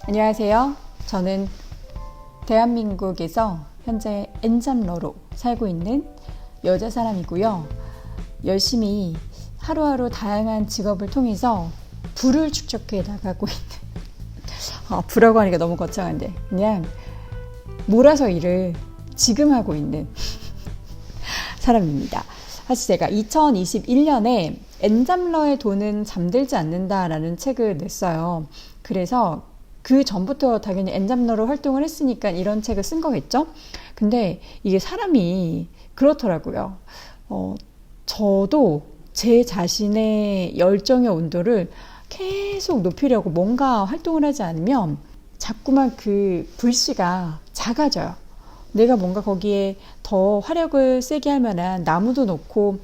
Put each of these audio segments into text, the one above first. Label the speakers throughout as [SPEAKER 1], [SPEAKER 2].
[SPEAKER 1] 안녕하세요. 저는 대한민국에서 현재 엔잡러로 살고 있는 여자 사람이고요. 열심히 하루하루 다양한 직업을 통해서 부를 축적해 나가고 있는 부라고 하니까 너무 거창한데 그냥 몰아서 일을 지금 하고 있는 사람입니다. 사실 제가 2021년에 엔잡러의 돈은 잠들지 않는다라는 책을 냈어요. 그래서 그 전부터 당연히 엔잡러로 활동을 했으니까 이런 책을 쓴 거겠죠? 근데 이게 사람이 그렇더라고요. 저도 제 자신의 열정의 온도를 계속 높이려고 뭔가 활동을 하지 않으면 자꾸만 그 불씨가 작아져요. 내가 뭔가 거기에 더 화력을 세게 할 만한 나무도 놓고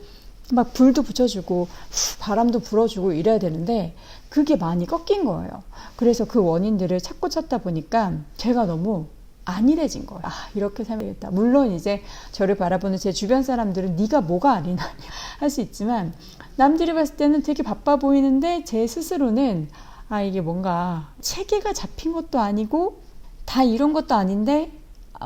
[SPEAKER 1] 막 불도 붙여주고 바람도 불어주고 이래야 되는데 그게 많이 꺾인 거예요. 그래서 그 원인들을 찾다 보니까 제가 너무 안일해진 거예요. 이렇게 살면겠다. 물론 이제 저를 바라보는 제 주변 사람들은 네가 뭐가 안이나냐 할 수 있지만 남들이 봤을 때는 되게 바빠 보이는데 제 스스로는 이게 뭔가 체계가 잡힌 것도 아니고 다 이런 것도 아닌데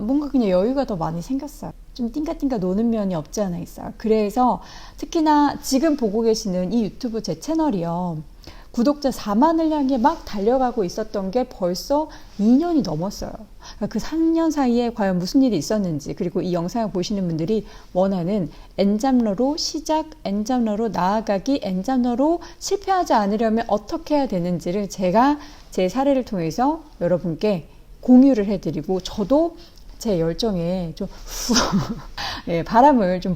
[SPEAKER 1] 뭔가 그냥 여유가 더 많이 생겼어요. 좀 띵까띵까 노는 면이 없지 않아 있어요. 그래서 특히나 지금 보고 계시는 이 유튜브 제 채널이요. 구독자 4만을 향해 막 달려가고 있었던 게 벌써 2년이 넘었어요. 그러니까 그 3년 사이에 과연 무슨 일이 있었는지, 그리고 이 영상을 보시는 분들이 원하는 엔잡러로 시작, 엔잡러로 나아가기, 엔잡러로 실패하지 않으려면 어떻게 해야 되는지를 제가 제 사례를 통해서 여러분께 공유를 해드리고, 저도 제 열정에 좀 바람을 좀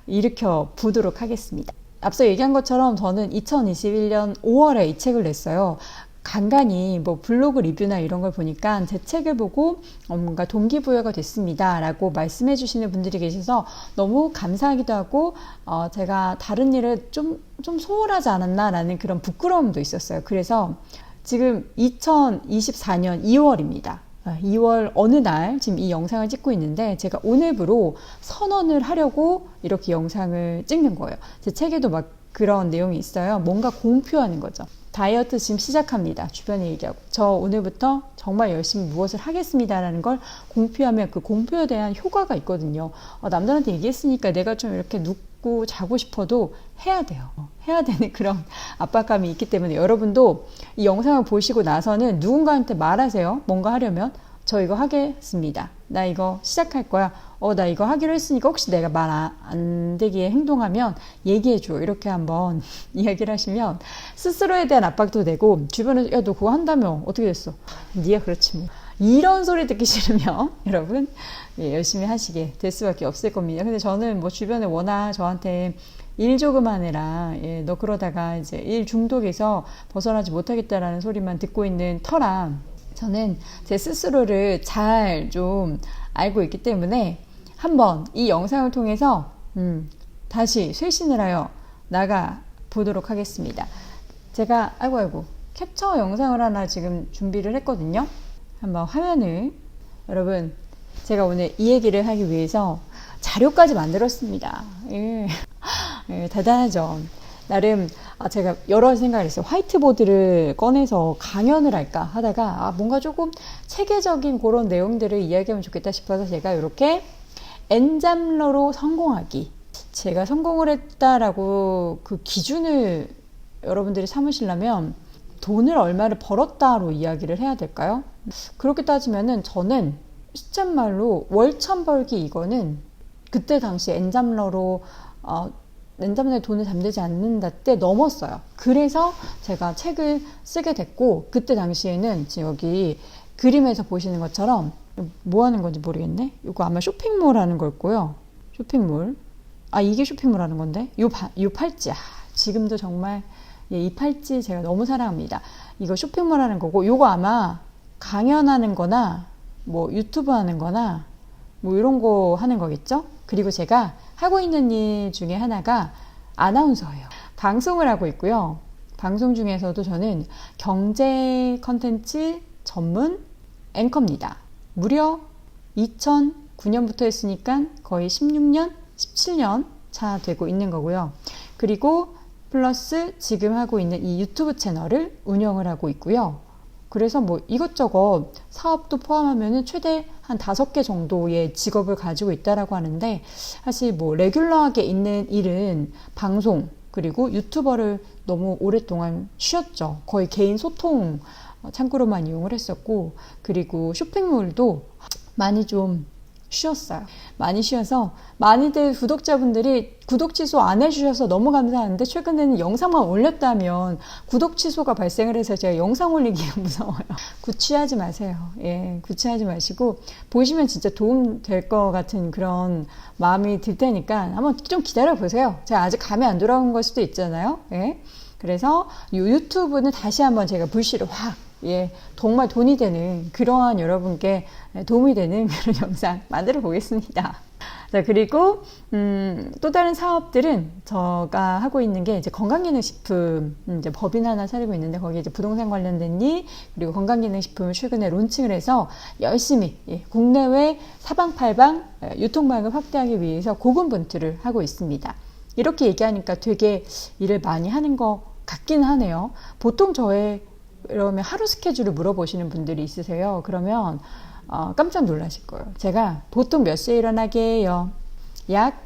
[SPEAKER 1] 일으켜 보도록 하겠습니다. 앞서 얘기한 것처럼 저는 2021년 5월에 이 책을 냈어요. 간간히 블로그 리뷰나 이런 걸 보니까 제 책을 보고 뭔가 동기부여가 됐습니다 라고 말씀해 주시는 분들이 계셔서 너무 감사하기도 하고 제가 다른 일을 좀 소홀하지 않았나 라는 그런 부끄러움도 있었어요. 그래서 지금 2024년 2월입니다. 2월 어느 날 지금 이 영상을 찍고 있는데 제가 오늘부로 선언을 하려고 이렇게 영상을 찍는 거예요. 제 책에도 막 그런 내용이 있어요. 뭔가 공표하는 거죠. 다이어트 지금 시작합니다. 주변에 얘기하고 저 오늘부터 정말 열심히 무엇을 하겠습니다라는 걸 공표하면 그 공표에 대한 효과가 있거든요. 남들한테 얘기했으니까 내가 좀 이렇게 눕고 자고 싶어도 해야 돼요. 해야 되는 그런 압박감이 있기 때문에 여러분도 이 영상을 보시고 나서는 누군가한테 말하세요. 뭔가 하려면 저 이거 하겠습니다. 나 이거 시작할 거야. 나 이거 하기로 했으니까 혹시 내가 말 안 되게 행동하면 얘기해줘. 이렇게 한번 이야기를 하시면 스스로에 대한 압박도 되고 주변에서 야, 너 그거 한다며. 어떻게 됐어? 니가 그렇지 뭐. 이런 소리 듣기 싫으면 여러분 열심히 하시게 될 수밖에 없을 겁니다. 근데 저는 주변에 워낙 저한테 일 조금 하느라 너 그러다가 이제 일 중독에서 벗어나지 못하겠다라는 소리만 듣고 있는 터라 저는 제 스스로를 잘 좀 알고 있기 때문에 한번 이 영상을 통해서 다시 쇄신을 하여 나가 보도록 하겠습니다. 제가 아이고 캡처 영상을 하나 지금 준비를 했거든요. 한번 화면을 여러분 제가 오늘 이 얘기를 하기 위해서 자료까지 만들었습니다. 대단하죠. 나름 제가 여러 생각을 했어요. 화이트보드를 꺼내서 강연을 할까 하다가 뭔가 조금 체계적인 그런 내용들을 이야기하면 좋겠다 싶어서 제가 이렇게 엔잡러로 성공하기, 제가 성공을 했다라고 그 기준을 여러분들이 삼으시려면 돈을 얼마를 벌었다로 이야기를 해야 될까요? 그렇게 따지면은 저는 시쳇말로 월천 벌기 이거는 그때 당시 엔잡러로 엔잡러의 돈을 잠들지 않는다 때 넘었어요. 그래서 제가 책을 쓰게 됐고 그때 당시에는 지금 여기 그림에서 보시는 것처럼 뭐 하는 건지 모르겠네. 이거 아마 쇼핑몰 하는 걸 거고요. 쇼핑몰. 이게 쇼핑몰 하는 건데 요 팔찌. 지금도 정말 이 팔찌 제가 너무 사랑합니다. 이거 쇼핑몰 하는 거고 요거 아마 강연하는 거나 유튜브 하는 거나 이런 거 하는 거겠죠? 그리고 제가 하고 있는 일 중에 하나가 아나운서예요. 방송을 하고 있고요. 방송 중에서도 저는 경제 컨텐츠 전문 앵커입니다. 무려 2009년부터 했으니까 거의 16년, 17년 차 되고 있는 거고요. 그리고 플러스 지금 하고 있는 이 유튜브 채널을 운영을 하고 있고요. 그래서 뭐 이것저것 사업도 포함하면은 최대 한 5개 정도의 직업을 가지고 있다라고 하는데, 사실 뭐 레귤러하게 있는 일은 방송 그리고 유튜버를 너무 오랫동안 쉬었죠. 거의 개인 소통 창구로만 이용을 했었고, 그리고 쇼핑몰도 많이 좀 쉬었어요. 많이 쉬어서 많이들 구독자분들이 구독 취소 안 해주셔서 너무 감사한데, 최근에는 영상만 올렸다면 구독 취소가 발생을 해서 제가 영상 올리기가 무서워요. 구취하지 마세요. 예, 구취하지 마시고 보시면 진짜 도움 될 것 같은 그런 마음이 들 테니까 한번 좀 기다려 보세요. 제가 아직 감이 안 돌아온 걸 수도 있잖아요. 예. 그래서 이 유튜브는 다시 한번 제가 불씨를 확, 예, 정말 돈이 되는 그러한 여러분께 도움이 되는 그런 영상 만들어 보겠습니다. 자, 그리고 또 다른 사업들은 제가 하고 있는 게 이제 건강기능식품, 이제 법인 하나 차리고 있는데 거기에 이제 부동산 관련된 일, 그리고 건강기능식품을 최근에 론칭을 해서 열심히, 예, 국내외 사방팔방 유통망을 확대하기 위해서 고군분투를 하고 있습니다. 이렇게 얘기하니까 되게 일을 많이 하는 것 같긴 하네요. 보통 저의 그러면 하루 스케줄을 물어보시는 분들이 있으세요. 그러면 깜짝 놀라실 거예요. 제가 보통 몇 시에 일어나게 해요? 약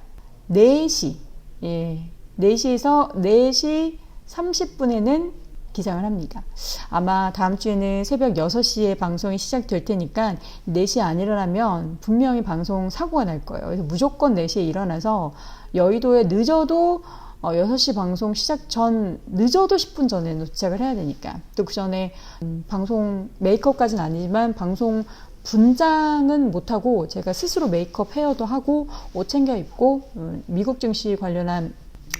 [SPEAKER 1] 4시, 예, 4시에서 4시 30분에는 기상을 합니다. 아마 다음 주에는 새벽 6시에 방송이 시작될 테니까 4시에 안 일어나면 분명히 방송 사고가 날 거예요. 그래서 무조건 4시에 일어나서 여의도에 늦어도 6시 방송 시작 전, 늦어도 10분 전에는 도착을 해야 되니까. 또 그 전에 방송 메이크업까지는 아니지만 방송 분장은 못하고 제가 스스로 메이크업 헤어도 하고 옷 챙겨 입고 미국 증시 관련한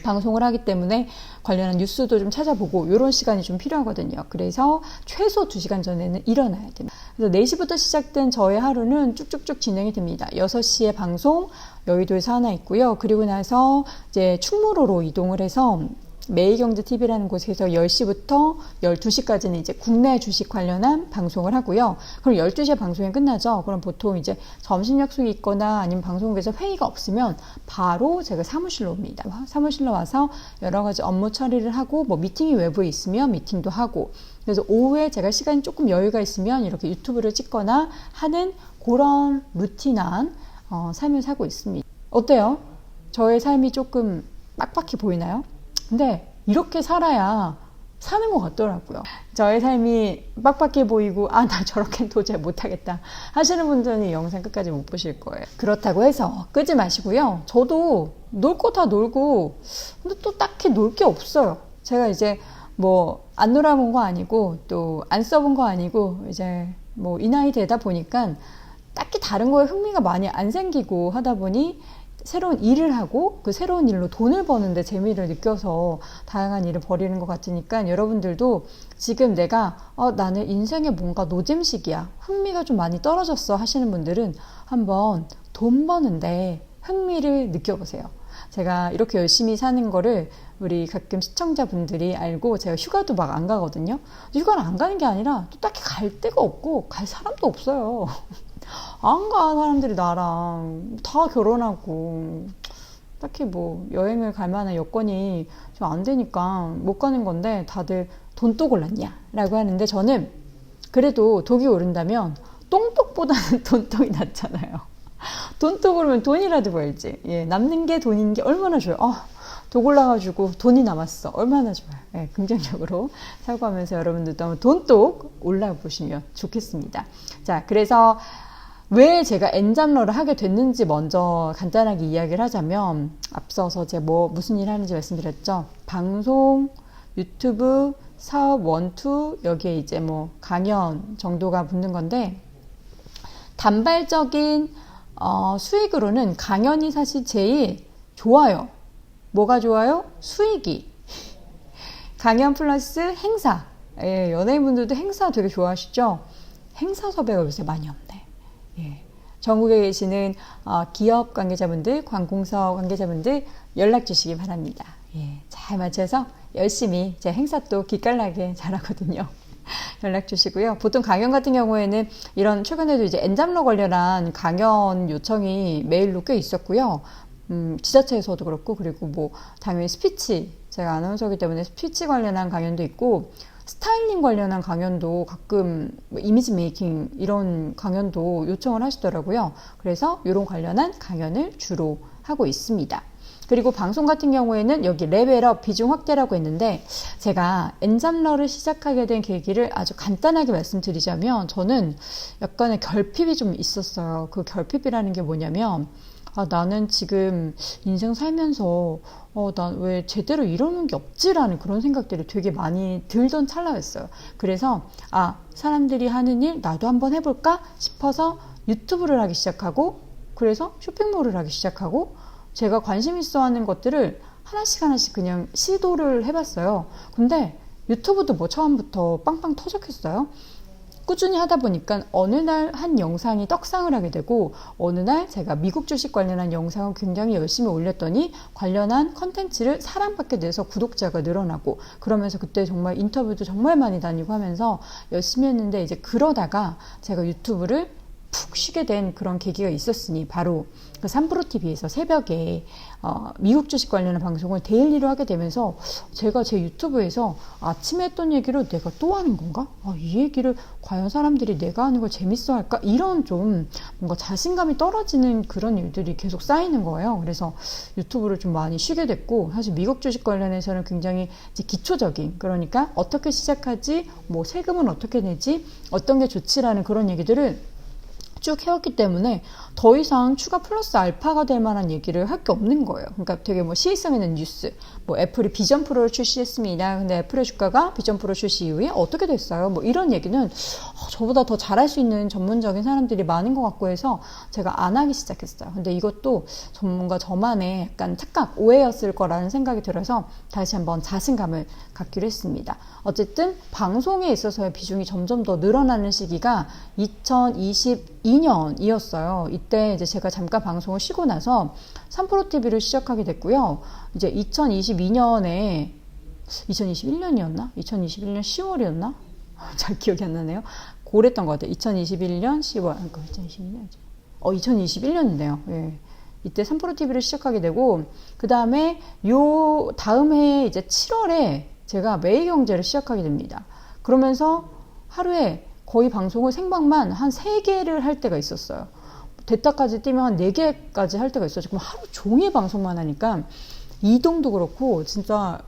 [SPEAKER 1] 방송을 하기 때문에 관련한 뉴스도 좀 찾아보고 이런 시간이 좀 필요하거든요. 그래서 최소 2시간 전에는 일어나야 됩니다. 그래서 4시부터 시작된 저의 하루는 쭉쭉쭉 진행이 됩니다. 6시에 방송 여의도에서 하나 있고요. 그리고 나서 이제 충무로로 이동을 해서 매일경제TV라는 곳에서 10시부터 12시까지는 이제 국내 주식 관련한 방송을 하고요. 그럼 12시에 방송이 끝나죠. 그럼 보통 이제 점심 약속이 있거나 아니면 방송국에서 회의가 없으면 바로 제가 사무실로 옵니다. 사무실로 와서 여러 가지 업무 처리를 하고, 뭐 미팅이 외부에 있으면 미팅도 하고, 그래서 오후에 제가 시간이 조금 여유가 있으면 이렇게 유튜브를 찍거나 하는 그런 루틴한 삶을 살고 있습니다. 어때요? 저의 삶이 조금 빡빡해 보이나요? 근데 이렇게 살아야 사는 것 같더라고요. 저의 삶이 빡빡해 보이고 나 저렇게는 도저히 못하겠다 하시는 분들은 이 영상 끝까지 못 보실 거예요. 그렇다고 해서 끄지 마시고요. 저도 놀 거 다 놀고, 근데 또 딱히 놀 게 없어요. 제가 이제 뭐 안 놀아본 거 아니고 또 안 써본 거 아니고 이제 뭐 이 나이 되다 보니까 딱히 다른 거에 흥미가 많이 안 생기고 하다 보니 새로운 일을 하고 그 새로운 일로 돈을 버는데 재미를 느껴서 다양한 일을 벌이는 것 같으니까, 여러분들도 지금 내가 나는 인생에 뭔가 노잼식이야, 흥미가 좀 많이 떨어졌어 하시는 분들은 한번 돈 버는데 흥미를 느껴보세요. 제가 이렇게 열심히 사는 거를 우리 가끔 시청자분들이 알고, 제가 휴가도 막 안 가거든요. 휴가를 안 가는 게 아니라 또 딱히 갈 데가 없고 갈 사람도 없어요. 안 가. 사람들이 나랑 다 결혼하고 딱히 뭐 여행을 갈 만한 여건이 좀 안 되니까 못 가는 건데, 다들 돈독 골랐냐 라고 하는데, 저는 그래도 독이 오른다면 똥독보다는 돈독이 낫잖아요. 돈독 오르면 돈이라도 벌지. 예, 남는 게 돈인 게 얼마나 좋아요. 독 올라가지고 돈이 남았어. 얼마나 좋아요. 예, 긍정적으로 사고하면서 여러분들도 한번 돈독 올라보시면 좋겠습니다. 자, 그래서 왜 제가 엔잡러를 하게 됐는지 먼저 간단하게 이야기를 하자면, 앞서서 제가 무슨 일 하는지 말씀드렸죠. 방송, 유튜브, 사업 1, 2, 여기에 이제 뭐 강연 정도가 붙는 건데, 단발적인 수익으로는 강연이 사실 제일 좋아요. 뭐가 좋아요? 수익이. 강연 플러스 행사. 예, 연예인분들도 행사 되게 좋아하시죠? 행사 섭외가 요새 많이 없네. 예, 전국에 계시는 기업 관계자분들, 관공서 관계자분들 연락 주시기 바랍니다. 예, 잘 맞춰서 열심히 제 행사 또 기깔나게 잘하거든요. 연락 주시고요. 보통 강연 같은 경우에는 이런, 최근에도 이제 엔잡러 관련한 강연 요청이 메일로 꽤 있었고요. 지자체에서도 그렇고, 그리고 뭐 당연히 스피치, 제가 아나운서이기 때문에 스피치 관련한 강연도 있고, 스타일링 관련한 강연도 가끔 이미지 메이킹 이런 강연도 요청을 하시더라고요. 그래서 이런 관련한 강연을 주로 하고 있습니다. 그리고 방송 같은 경우에는 여기 레벨업 비중 확대라고 했는데 제가 엔잡러를 시작하게 된 계기를 아주 간단하게 말씀드리자면 저는 약간의 결핍이 좀 있었어요. 그 결핍이라는 게 뭐냐면 나는 지금 인생 살면서 난 왜 제대로 이러는 게 없지라는 그런 생각들이 되게 많이 들던 찰나였어요. 그래서 사람들이 하는 일 나도 한번 해볼까 싶어서 유튜브를 하기 시작하고 그래서 쇼핑몰을 하기 시작하고 제가 관심 있어 하는 것들을 하나씩 그냥 시도를 해봤어요. 근데 유튜브도 뭐 처음부터 빵빵 터졌겠어요? 꾸준히 하다 보니까 어느 날 한 영상이 떡상을 하게 되고 어느 날 제가 미국 주식 관련한 영상을 굉장히 열심히 올렸더니 관련한 컨텐츠를 사랑받게 돼서 구독자가 늘어나고 그러면서 그때 정말 인터뷰도 정말 많이 다니고 하면서 열심히 했는데 이제 그러다가 제가 유튜브를 푹 쉬게 된 그런 계기가 있었으니 바로 그 3프로TV에서 새벽에 미국 주식 관련한 방송을 데일리로 하게 되면서 제가 제 유튜브에서 아침에 했던 얘기를 내가 또 하는 건가? 이 얘기를 과연 사람들이 내가 하는 걸 재밌어 할까? 이런 좀 뭔가 자신감이 떨어지는 그런 일들이 계속 쌓이는 거예요. 그래서 유튜브를 좀 많이 쉬게 됐고 사실 미국 주식 관련해서는 굉장히 이제 기초적인 그러니까 어떻게 시작하지? 뭐 세금은 어떻게 내지? 어떤 게 좋지라는 그런 얘기들을 쭉 해왔기 때문에 더 이상 추가 플러스 알파가 될 만한 얘기를 할 게 없는 거예요. 그러니까 되게 뭐 시의성 있는 뉴스, 뭐 애플이 비전 프로를 출시했습니다. 근데 애플의 주가가 비전 프로 출시 이후에 어떻게 됐어요? 뭐 이런 얘기는 저보다 더 잘할 수 있는 전문적인 사람들이 많은 것 같고 해서 제가 안 하기 시작했어요. 근데 이것도 전문가 저만의 약간 착각, 오해였을 거라는 생각이 들어서 다시 한번 자신감을 갖기로 했습니다. 어쨌든 방송에 있어서의 비중이 점점 더 늘어나는 시기가 2022년이었어요. 이때 이제 제가 잠깐 방송을 쉬고 나서 3프로TV를 시작하게 됐고요. 이제 2022년에 2021년이었나? 2021년 10월이었나? 잘 기억이 안 나네요. 그랬던 것 같아요. 2021년 10월. 그러니까 2021년. 2021년인데요. 예. 이때 3프로TV를 시작하게 되고 그 다음에 다음 해 이제 7월에 제가 매일경제를 시작하게 됩니다. 그러면서 하루에 거의 방송을 생방만 한 3개를 할 때가 있었어요. 대타까지 뛰면 한 4개까지 할 때가 있었죠. 그럼 하루 종일 방송만 하니까 이동도 그렇고 진짜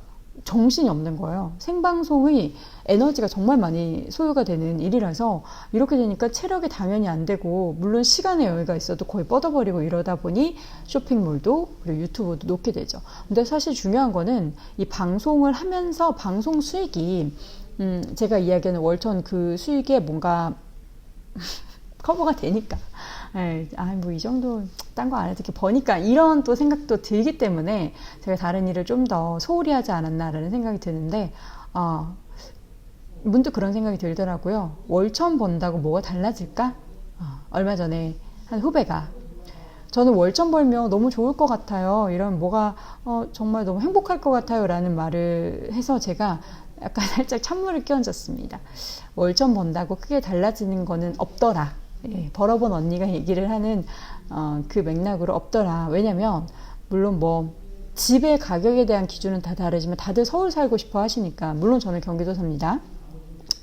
[SPEAKER 1] 정신이 없는 거예요. 생방송의 에너지가 정말 많이 소요가 되는 일이라서 이렇게 되니까 체력이 당연히 안 되고 물론 시간의 여유가 있어도 거의 뻗어버리고 이러다 보니 쇼핑몰도 그리고 유튜브도 놓게 되죠. 근데 사실 중요한 거는 이 방송을 하면서 방송 수익이 제가 이야기하는 월천 그 수익에 뭔가 커버가 되니까 뭐 이 정도 딴 거 안 해도 이렇게 버니까 이런 또 생각도 들기 때문에 제가 다른 일을 좀 더 소홀히 하지 않았나라는 생각이 드는데 문득 그런 생각이 들더라고요. 월천 번다고 뭐가 달라질까? 얼마 전에 한 후배가 저는 월천 벌면 너무 좋을 것 같아요. 이런 뭐가 정말 너무 행복할 것 같아요 라는 말을 해서 제가 약간 살짝 찬물을 끼얹었습니다. 월천 번다고 크게 달라지는 거는 없더라. 벌어본 언니가 얘기를 하는 그 맥락으로 없더라. 왜냐면 물론 뭐 집의 가격에 대한 기준은 다 다르지만 다들 서울 살고 싶어 하시니까 물론 저는 경기도 삽니다.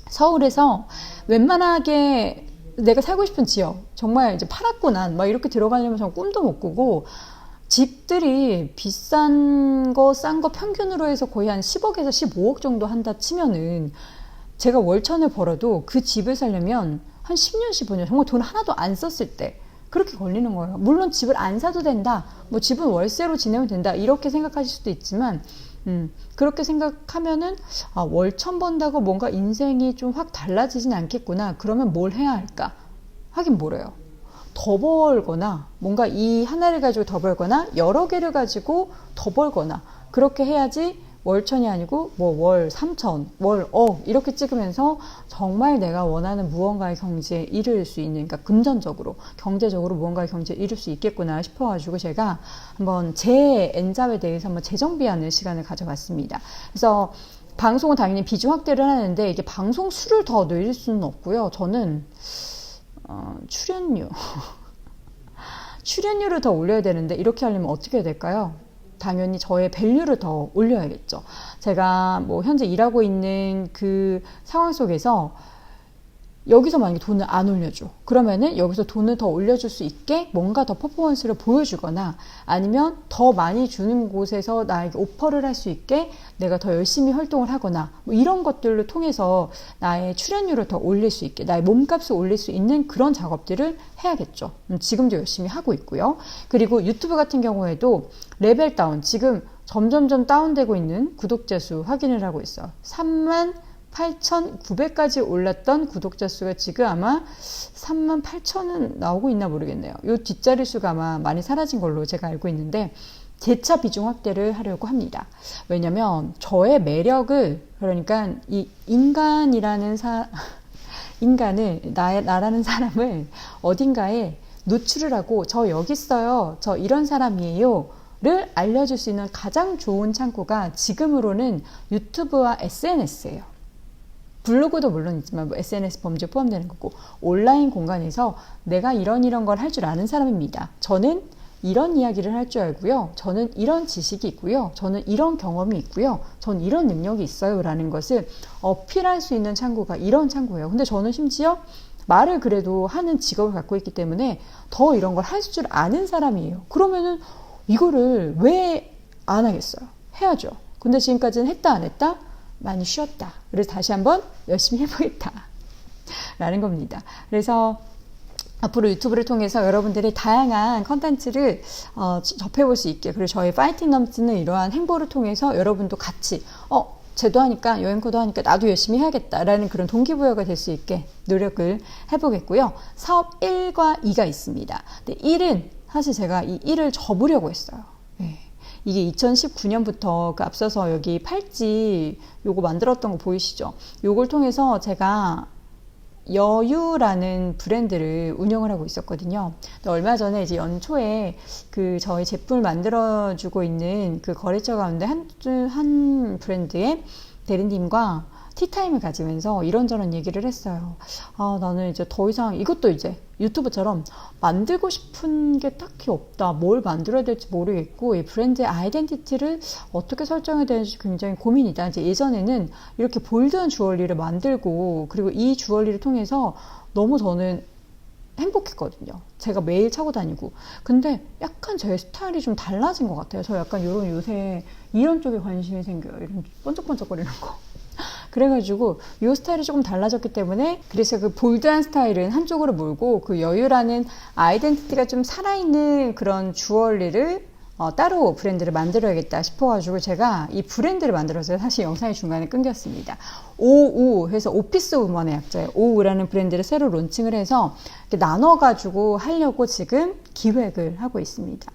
[SPEAKER 1] 서울에서 웬만하게 내가 살고 싶은 지역 정말 이제 파랗고난 막 이렇게 들어가려면 저는 꿈도 못 꾸고 집들이 비싼 거 싼 거 평균으로 해서 거의 한 10억에서 15억 정도 한다 치면은 제가 월천을 벌어도 그 집을 살려면 한 10년, 15년 정말 돈 하나도 안 썼을 때 그렇게 걸리는 거예요. 물론 집을 안 사도 된다. 뭐 집은 월세로 지내면 된다. 이렇게 생각하실 수도 있지만 그렇게 생각하면은 월천 번다고 뭔가 인생이 좀 확 달라지진 않겠구나. 그러면 뭘 해야 할까? 하긴 뭐래요. 더 벌거나 뭔가 이 하나를 가지고 더 벌거나 여러 개를 가지고 더 벌거나 그렇게 해야지 월천이 아니고 뭐 월 3천, 월 이렇게 찍으면서 정말 내가 원하는 무언가의 경지에 이를 수 있는 그러니까 금전적으로 경제적으로 무언가의 경지에 이룰 수 있겠구나 싶어가지고 제가 한번 제 N잡에 대해서 한번 재정비하는 시간을 가져봤습니다. 그래서 방송은 당연히 비중 확대를 하는데 이게 방송 수를 더 늘릴 수는 없고요. 저는 출연료를 더 올려야 되는데 이렇게 하려면 어떻게 해야 될까요? 당연히 저의 밸류를 더 올려야겠죠. 제가 뭐 현재 일하고 있는 그 상황 속에서 여기서 만약에 돈을 안 올려줘. 그러면은 여기서 돈을 더 올려줄 수 있게 뭔가 더 퍼포먼스를 보여주거나 아니면 더 많이 주는 곳에서 나에게 오퍼를 할 수 있게 내가 더 열심히 활동을 하거나 뭐 이런 것들을 통해서 나의 출연료를 더 올릴 수 있게 나의 몸값을 올릴 수 있는 그런 작업들을 해야겠죠. 지금도 열심히 하고 있고요. 그리고 유튜브 같은 경우에도 레벨 다운, 지금 점점점 다운되고 있는 구독자 수 확인을 하고 있어요. 38,900까지 올랐던 구독자 수가 지금 아마 38,000은 나오고 있나 모르겠네요. 요 뒷자리 수가 아마 많이 사라진 걸로 제가 알고 있는데 재차 비중 확대를 하려고 합니다. 왜냐면 저의 매력을, 그러니까 이 인간이라는 인간을, 나라는 사람을 어딘가에 노출을 하고 저 여기 있어요, 저 이런 사람이에요 를 알려줄 수 있는 가장 좋은 창구가 지금으로는 유튜브와 SNS예요. 블로그도 물론 있지만 뭐 SNS 범죄 포함되는 거고, 온라인 공간에서 내가 이런 걸 할 줄 아는 사람입니다. 저는 이런 이야기를 할 줄 알고요. 저는 이런 지식이 있고요. 저는 이런 경험이 있고요. 저는 이런 능력이 있어요. 라는 것을 어필할 수 있는 창구가 이런 창구예요. 근데 저는 심지어 말을 그래도 하는 직업을 갖고 있기 때문에 더 이런 걸 할 줄 아는 사람이에요. 그러면은 이거를 왜 안 하겠어요? 해야죠. 근데 지금까지는 했다 안 했다? 많이 쉬었다. 그래서 다시 한번 열심히 해보겠다 라는 겁니다. 그래서 앞으로 유튜브를 통해서 여러분들이 다양한 컨텐츠를 접해볼 수 있게, 그리고 저희 파이팅 넘치는 이러한 행보를 통해서 여러분도 같이 쟤도 하니까, 여행코도 하니까 나도 열심히 해야겠다라는 그런 동기부여가 될 수 있게 노력을 해보겠고요. 사업 1과 2가 있습니다. 근데 1은 사실 제가 이 1을 접으려고 했어요. 네. 이게 2019년부터 그 앞서서 여기 팔찌 요거 만들었던 거 보이시죠? 요걸 통해서 제가 여유라는 브랜드를 운영을 하고 있었거든요. 근데 얼마 전에 이제 연초에 그 저희 제품을 만들어주고 있는 그 거래처 가운데 한 브랜드의 대리님과 티타임을 가지면서 이런저런 얘기를 했어요. 나는 이제 더 이상 이것도 이제 유튜브처럼 만들고 싶은 게 딱히 없다. 뭘 만들어야 될지 모르겠고, 이 브랜드의 아이덴티티를 어떻게 설정해야 되는지 굉장히 고민이다. 이제 예전에는 이렇게 볼드한 주얼리를 만들고, 그리고 이 주얼리를 통해서 너무 저는 행복했거든요. 제가 매일 차고 다니고. 근데 약간 제 스타일이 좀 달라진 것 같아요. 저 약간 요새 이런 쪽에 관심이 생겨요. 이런 번쩍번쩍거리는 거. 그래가지고 이 스타일이 조금 달라졌기 때문에, 그래서 그 볼드한 스타일은 한쪽으로 몰고 그 여유라는 아이덴티티가 좀 살아있는 그런 주얼리를 따로 브랜드를 만들어야겠다 싶어가지고 제가 이 브랜드를 만들어서, 사실 영상이 중간에 끊겼습니다. 오우 해서 오피스 우먼의 약자예요. 오우라는 브랜드를 새로 론칭을 해서 이렇게 나눠가지고 하려고 지금 기획을 하고 있습니다.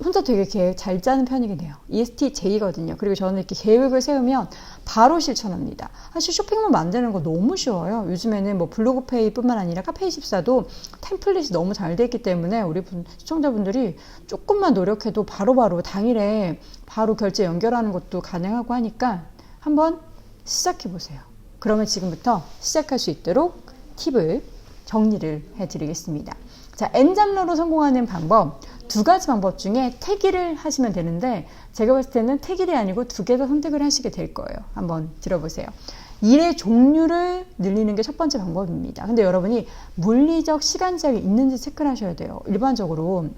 [SPEAKER 1] 혼자 되게 계획 잘 짜는 편이긴 해요. ESTJ거든요. 그리고 저는 이렇게 계획을 세우면 바로 실천합니다. 사실 쇼핑몰 만드는 거 너무 쉬워요. 요즘에는 뭐 블로그페이 뿐만 아니라 카페24도 템플릿이 너무 잘 돼 있기 때문에 우리 시청자분들이 조금만 노력해도 바로바로 당일에 바로 결제 연결하는 것도 가능하고 하니까 한번 시작해보세요. 그러면 지금부터 시작할 수 있도록 팁을 정리를 해드리겠습니다. 자, N장러로 성공하는 방법. 2가지 방법 중에 택일을 하시면 되는데, 제가 봤을 때는 택일이 아니고 2개 더 선택을 하시게 될 거예요. 한번 들어보세요. 일의 종류를 늘리는 게 첫 번째 방법입니다. 근데 여러분이 물리적 시간 제약이 있는지 체크를 하셔야 돼요. 일반적으로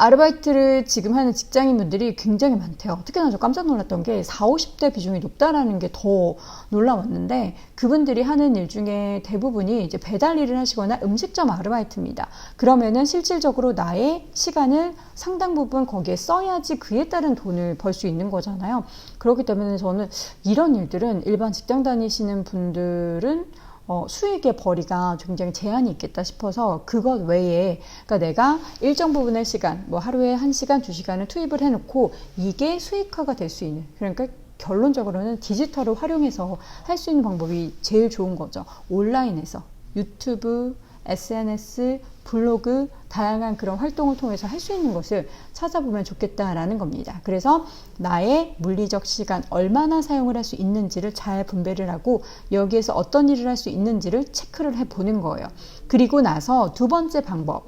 [SPEAKER 1] 아르바이트를 지금 하는 직장인분들이 굉장히 많대요. 특히나 저 깜짝 놀랐던 게 40, 50대 비중이 높다라는 게 더 놀라웠는데, 그분들이 하는 일 중에 대부분이 이제 배달 일을 하시거나 음식점 아르바이트입니다. 그러면은 실질적으로 나의 시간을 상당 부분 거기에 써야지 그에 따른 돈을 벌 수 있는 거잖아요. 그렇기 때문에 저는 이런 일들은 일반 직장 다니시는 분들은 수익의 벌이가 굉장히 제한이 있겠다 싶어서 그것 외에, 그러니까 내가 일정 부분의 시간, 뭐 하루에 1시간, 2시간을 투입을 해놓고 이게 수익화가 될 수 있는, 그러니까 결론적으로는 디지털을 활용해서 할 수 있는 방법이 제일 좋은 거죠. 온라인에서 유튜브, SNS, 블로그, 다양한 그런 활동을 통해서 할 수 있는 것을 찾아보면 좋겠다라는 겁니다. 그래서 나의 물리적 시간 얼마나 사용을 할 수 있는지를 잘 분배를 하고 여기에서 어떤 일을 할 수 있는지를 체크를 해보는 거예요. 그리고 나서 두 번째 방법,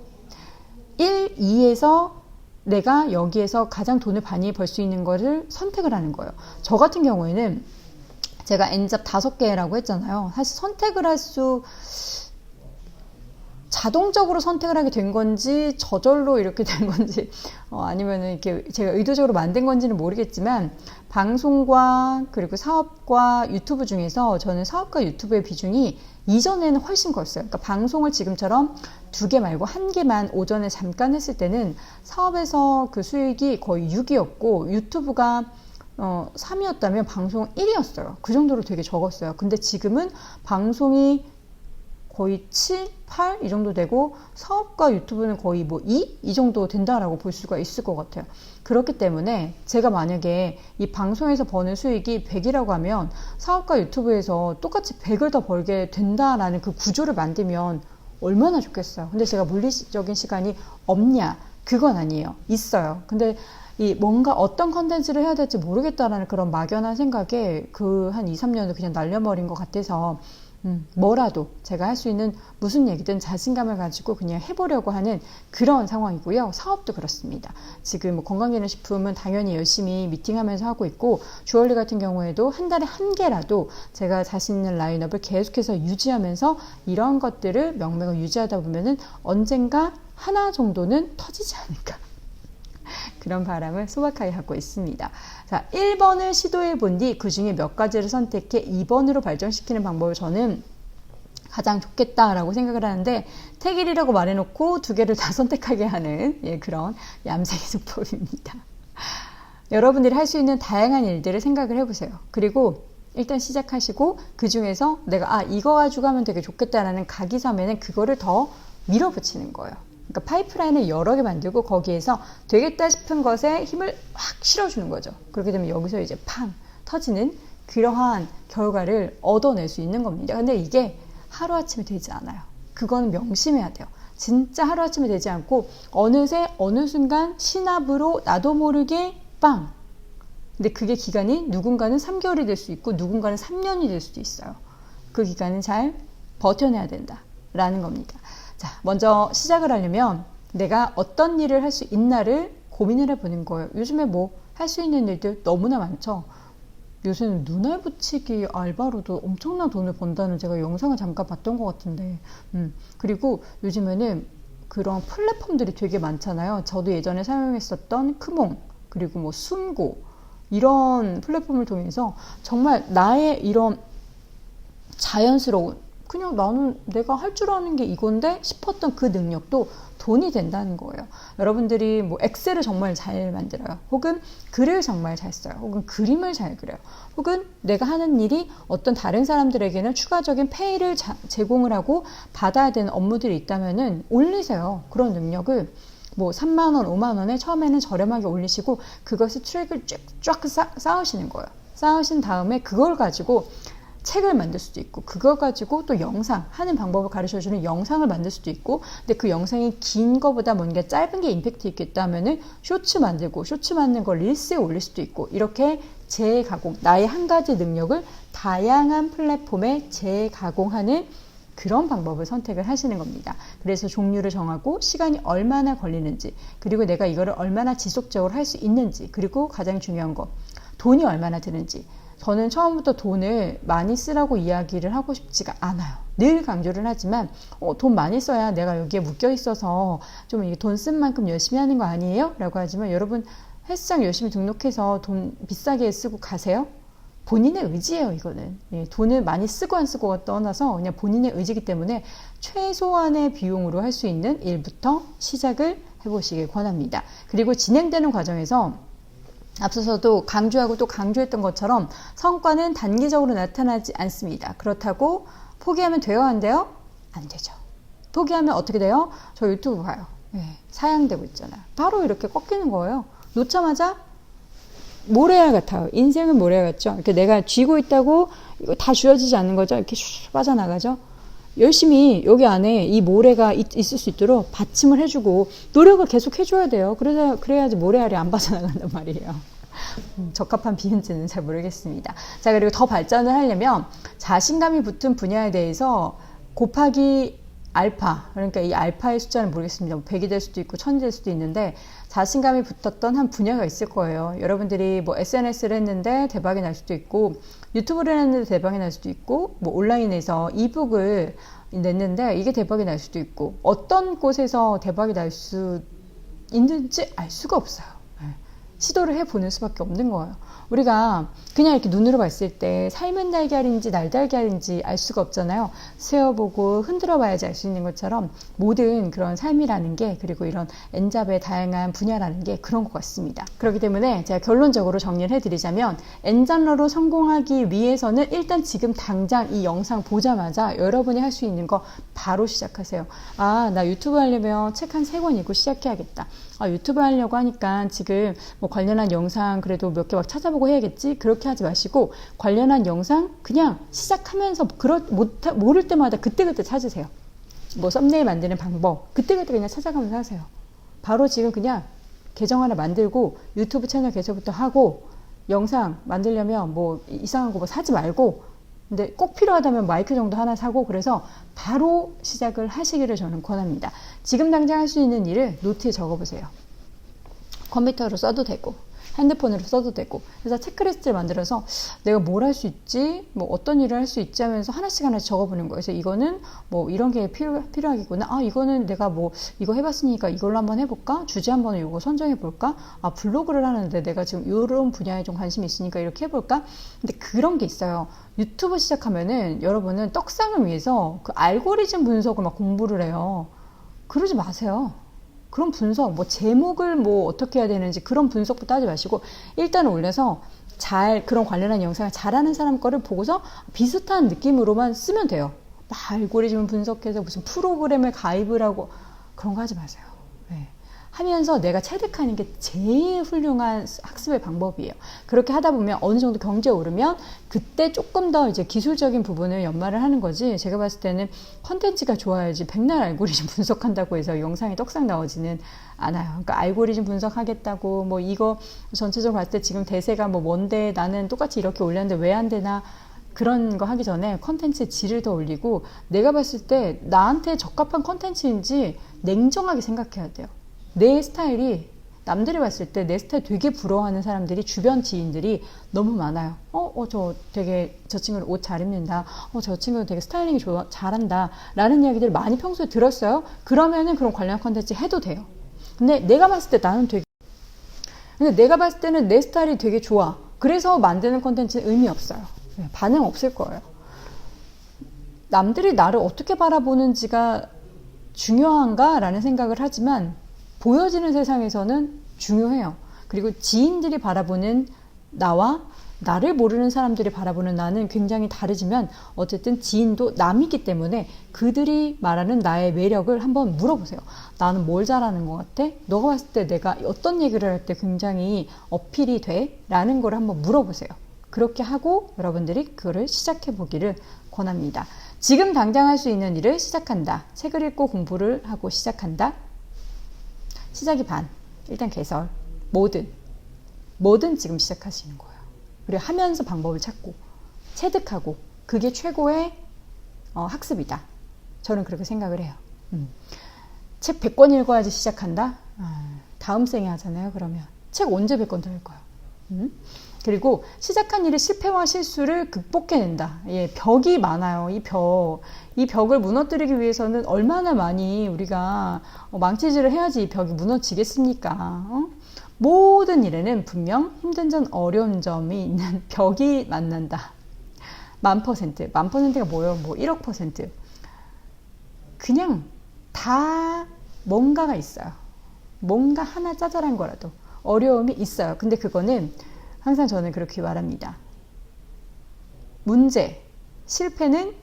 [SPEAKER 1] 1, 2에서 내가 여기에서 가장 돈을 많이 벌 수 있는 거를 선택을 하는 거예요. 저 같은 경우에는 제가 N잡 5개라고 했잖아요. 사실 선택을 자동적으로 선택을 하게 된 건지 저절로 이렇게 된 건지 아니면 이렇게 제가 의도적으로 만든 건지는 모르겠지만 방송과 그리고 사업과 유튜브 중에서 저는 사업과 유튜브의 비중이 이전에는 훨씬 컸어요. 그러니까 방송을 지금처럼 2개 말고 1개만 오전에 잠깐 했을 때는 사업에서 그 수익이 거의 6이었고 유튜브가 3이었다면 방송은 1이었어요. 그 정도로 되게 적었어요. 근데 지금은 방송이 거의 7, 8 이 정도 되고 사업과 유튜브는 거의 뭐 2? 이 정도 된다라고 볼 수가 있을 것 같아요. 그렇기 때문에 제가 만약에 이 방송에서 버는 수익이 100이라고 하면 사업과 유튜브에서 똑같이 100을 더 벌게 된다라는 그 구조를 만들면 얼마나 좋겠어요. 근데 제가 물리적인 시간이 없냐? 그건 아니에요. 있어요. 근데 이 뭔가 어떤 컨텐츠를 해야 될지 모르겠다라는 그런 막연한 생각에 그 한 2, 3년을 그냥 날려버린 것 같아서 뭐라도 제가 할 수 있는 무슨 얘기든 자신감을 가지고 그냥 해보려고 하는 그런 상황이고요. 사업도 그렇습니다. 지금 뭐 건강기능식품은 당연히 열심히 미팅하면서 하고 있고 주얼리 같은 경우에도 한 달에 1개라도 제가 자신 있는 라인업을 계속해서 유지하면서 이런 것들을 명맥을 유지하다 보면은 언젠가 하나 정도는 터지지 않을까. 그런 바람을 소박하게 갖고 있습니다. 자, 1번을 시도해 본 뒤 그 중에 몇 가지를 선택해 2번으로 발전시키는 방법을 저는 가장 좋겠다라고 생각을 하는데 택일이라고 말해놓고 2개를 다 선택하게 하는 그런 얌생이 수법입니다. 여러분들이 할 수 있는 다양한 일들을 생각을 해보세요. 그리고 일단 시작하시고 그 중에서 내가 이거 가지고 하면 되게 좋겠다라는 각이섬에는 그거를 더 밀어붙이는 거예요. 그러니까 파이프라인을 여러 개 만들고 거기에서 되겠다 싶은 것에 힘을 확 실어주는 거죠. 그렇게 되면 여기서 이제 팡 터지는 그러한 결과를 얻어낼 수 있는 겁니다. 근데 이게 하루아침에 되지 않아요. 그거는 명심해야 돼요. 진짜 하루아침에 되지 않고 어느새 어느 순간 신압으로 나도 모르게 빵. 근데 그게 기간이 누군가는 3개월이 될 수 있고 누군가는 3년이 될 수도 있어요. 그 기간은 잘 버텨내야 된다라는 겁니다. 자, 먼저 시작을 하려면 내가 어떤 일을 할 수 있나를 고민을 해보는 거예요. 요즘에 뭐 할 수 있는 일들 너무나 많죠. 요새는 눈알 붙이기 알바로도 엄청난 돈을 번다는 제가 영상을 잠깐 봤던 것 같은데 그리고 요즘에는 그런 플랫폼들이 되게 많잖아요. 저도 예전에 사용했었던 크몽 그리고 뭐 숨고 이런 플랫폼을 통해서 정말 나의 이런 자연스러운 그냥 나는 내가 할 줄 아는 게 이건데 싶었던 그 능력도 돈이 된다는 거예요. 여러분들이 뭐 엑셀을 정말 잘 만들어요. 혹은 글을 정말 잘 써요. 혹은 그림을 잘 그려요. 혹은 내가 하는 일이 어떤 다른 사람들에게는 추가적인 페이를 제공을 하고 받아야 되는 업무들이 있다면은 올리세요. 그런 능력을 뭐 3만원, 5만원에 처음에는 저렴하게 올리시고 그것을 트랙을 쫙 쌓으시는 거예요. 쌓으신 다음에 그걸 가지고 책을 만들 수도 있고 그거 가지고 또 영상 하는 방법을 가르쳐주는 영상을 만들 수도 있고 근데 그 영상이 긴 거보다 뭔가 짧은 게 임팩트 있겠다 하면은 쇼츠 만들고 쇼츠 만든 걸 릴스에 올릴 수도 있고 이렇게 재가공 나의 한 가지 능력을 다양한 플랫폼에 재가공하는 그런 방법을 선택을 하시는 겁니다. 그래서 종류를 정하고 시간이 얼마나 걸리는지 그리고 내가 이거를 얼마나 지속적으로 할 수 있는지 그리고 가장 중요한 거 돈이 얼마나 드는지 저는 처음부터 돈을 많이 쓰라고 이야기를 하고 싶지가 않아요. 늘 강조를 하지만 돈 많이 써야 내가 여기에 묶여 있어서 좀 돈 쓴 만큼 열심히 하는 거 아니에요? 라고 하지만 여러분 헬스장 열심히 등록해서 돈 비싸게 쓰고 가세요? 본인의 의지예요. 이거는 돈을 많이 쓰고 안 쓰고가 떠나서 그냥 본인의 의지이기 때문에 최소한의 비용으로 할 수 있는 일부터 시작을 해보시길 권합니다. 그리고 진행되는 과정에서 앞서서도 강조하고 또 강조했던 것처럼 성과는 단기적으로 나타나지 않습니다. 그렇다고 포기하면 돼요? 안 돼요? 안 되죠. 포기하면 어떻게 돼요? 저 유튜브 봐요. 사양되고 있잖아요. 바로 이렇게 꺾이는 거예요. 놓자마자 모래알 같아요. 인생은 모래알 같죠. 이렇게 내가 쥐고 있다고 이거 다 쥐어지지 않는 거죠. 이렇게 슉 빠져나가죠. 열심히 여기 안에 이 모래가 있을 수 있도록 받침을 해주고 노력을 계속 해줘야 돼요. 그래야지 모래알이 안 빠져나간단 말이에요. 적합한 비유인지는 잘 모르겠습니다. 자, 그리고 더 발전을 하려면 자신감이 붙은 분야에 대해서 곱하기 알파, 그러니까 이 알파의 숫자는 모르겠습니다. 100이 될 수도 있고 1000이 될 수도 있는데 자신감이 붙었던 한 분야가 있을 거예요. 여러분들이 뭐 SNS를 했는데 대박이 날 수도 있고, 유튜브를 했는데 대박이 날 수도 있고, 뭐 온라인에서 이북을 냈는데 이게 대박이 날 수도 있고, 어떤 곳에서 대박이 날 수 있는지 알 수가 없어요. 시도를 해보는 수밖에 없는 거예요. 우리가 그냥 이렇게 눈으로 봤을 때 삶은 달걀인지 날달걀인지 알 수가 없잖아요. 세어보고 흔들어 봐야지 알 수 있는 것처럼 모든 그런 삶이라는 게, 그리고 이런 N잡의 다양한 분야라는 게 그런 것 같습니다. 그렇기 때문에 제가 결론적으로 정리를 해드리자면, N장러로 성공하기 위해서는 일단 지금 당장 이 영상 보자마자 여러분이 할 수 있는 거 바로 시작하세요. 아, 나 유튜브 하려면 책 한 3권 읽고 시작해야겠다. 아, 유튜브 하려고 하니까 지금 뭐 관련한 영상 그래도 몇 개 막 찾아보고 해야겠지? 그렇게 하지 마시고 관련한 영상 그냥 시작하면서 모를 때마다 그때그때 찾으세요. 뭐 썸네일 만드는 방법 그때그때 그냥 찾아가면서 하세요. 바로 지금 그냥 계정 하나 만들고 유튜브 채널 개설부터 하고, 영상 만들려면 뭐 이상한 거 뭐 사지 말고, 근데 꼭 필요하다면 마이크 정도 하나 사고, 그래서 바로 시작을 하시기를 저는 권합니다. 지금 당장 할 수 있는 일을 노트에 적어보세요. 컴퓨터로 써도 되고 핸드폰으로 써도 되고, 그래서 체크리스트를 만들어서 내가 뭘 할 수 있지, 뭐 어떤 일을 할 수 있지 하면서 하나씩 적어보는 거예요. 그래서 이거는 뭐 이런 게 필요하겠구나. 아, 이거는 내가 뭐 이거 해봤으니까 이걸로 한번 해볼까? 주제 한번 이거 선정해볼까? 아, 블로그를 하는데 내가 지금 이런 분야에 좀 관심이 있으니까 이렇게 해볼까? 근데 그런 게 있어요. 유튜브 시작하면은 여러분은 떡상을 위해서 그 알고리즘 분석을 막 공부를 해요. 그러지 마세요. 그런 분석, 뭐 제목을 뭐 어떻게 해야 되는지 그런 분석부터 하지 마시고, 일단 올려서 그런 관련한 영상을 잘하는 사람 거를 보고서 비슷한 느낌으로만 쓰면 돼요. 막 알고리즘을 분석해서 무슨 프로그램을 가입을 하고 그런 거 하지 마세요. 네. 하면서 내가 체득하는 게 제일 훌륭한 학습의 방법이에요. 그렇게 하다 보면 어느 정도 경제에 오르면 그때 조금 더 이제 기술적인 부분을 연마를 하는 거지, 제가 봤을 때는 컨텐츠가 좋아야지 백날 알고리즘 분석한다고 해서 영상이 떡상 나오지는 않아요. 그러니까 알고리즘 분석하겠다고 뭐 이거 전체적으로 봤을 때 지금 대세가 뭐 뭔데 나는 똑같이 이렇게 올렸는데 왜 안 되나, 그런 거 하기 전에 컨텐츠의 질을 더 올리고 내가 봤을 때 나한테 적합한 컨텐츠인지 냉정하게 생각해야 돼요. 내 스타일이, 남들이 봤을 때 내 스타일 되게 부러워하는 사람들이, 주변 지인들이 너무 많아요. 저 친구는 옷 잘 입는다. 저 친구는 되게 스타일링이 잘한다. 라는 이야기들을 많이 평소에 들었어요. 그러면은 그런 관련 컨텐츠 해도 돼요. 근데 내가 봤을 때는 내 스타일이 되게 좋아. 그래서 만드는 컨텐츠는 의미 없어요. 반응 없을 거예요. 남들이 나를 어떻게 바라보는지가 중요한가? 라는 생각을 하지만 보여지는 세상에서는 중요해요. 그리고 지인들이 바라보는 나와 나를 모르는 사람들이 바라보는 나는 굉장히 다르지만, 어쨌든 지인도 남이기 때문에 그들이 말하는 나의 매력을 한번 물어보세요. 나는 뭘 잘하는 것 같아? 너가 봤을 때 내가 어떤 얘기를 할 때 굉장히 어필이 돼? 라는 걸 한번 물어보세요. 그렇게 하고 여러분들이 그거를 시작해 보기를 권합니다. 지금 당장 할 수 있는 일을 시작한다. 책을 읽고 공부를 하고 시작한다. 시작이 반. 일단 개설. 뭐든 지금 시작하시는 거예요. 그리고 하면서 방법을 찾고 체득하고, 그게 최고의 학습이다. 저는 그렇게 생각을 해요. 책 100권 읽어야지 시작한다? 다음 생에 하잖아요. 그러면 책 언제 100권 더 읽어요? 그리고 시작한 일의 실패와 실수를 극복해낸다. 예, 벽이 많아요. 이 벽을 무너뜨리기 위해서는 얼마나 많이 우리가 망치질을 해야지 이 벽이 무너지겠습니까? 모든 일에는 분명 힘든 점, 어려운 점이 있는 벽이 만난다. 1000%. 1000%가 뭐예요? 뭐 1억%. 그냥 다 뭔가가 있어요. 뭔가 하나 짜잘한 거라도 어려움이 있어요. 근데 그거는 항상 저는 그렇게 말합니다. 문제, 실패는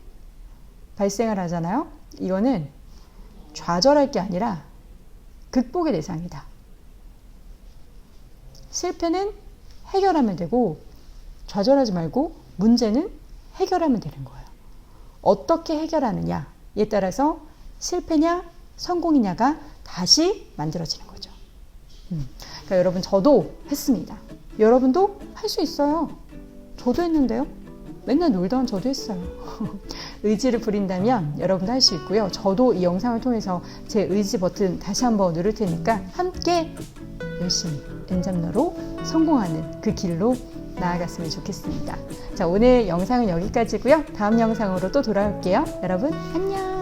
[SPEAKER 1] 발생을 하잖아요. 이거는 좌절할 게 아니라 극복의 대상이다. 실패는 해결하면 되고, 좌절하지 말고 문제는 해결하면 되는 거예요. 어떻게 해결하느냐에 따라서 실패냐 성공이냐가 다시 만들어지는 거죠. 그러니까 여러분, 저도 했습니다. 여러분도 할 수 있어요. 저도 했는데요. 맨날 놀던 저도 했어요. 의지를 부린다면 여러분도 할 수 있고요. 저도 이 영상을 통해서 제 의지 버튼 다시 한번 누를 테니까 함께 열심히 엔잡러로 성공하는 그 길로 나아갔으면 좋겠습니다. 자, 오늘 영상은 여기까지고요. 다음 영상으로 또 돌아올게요. 여러분 안녕.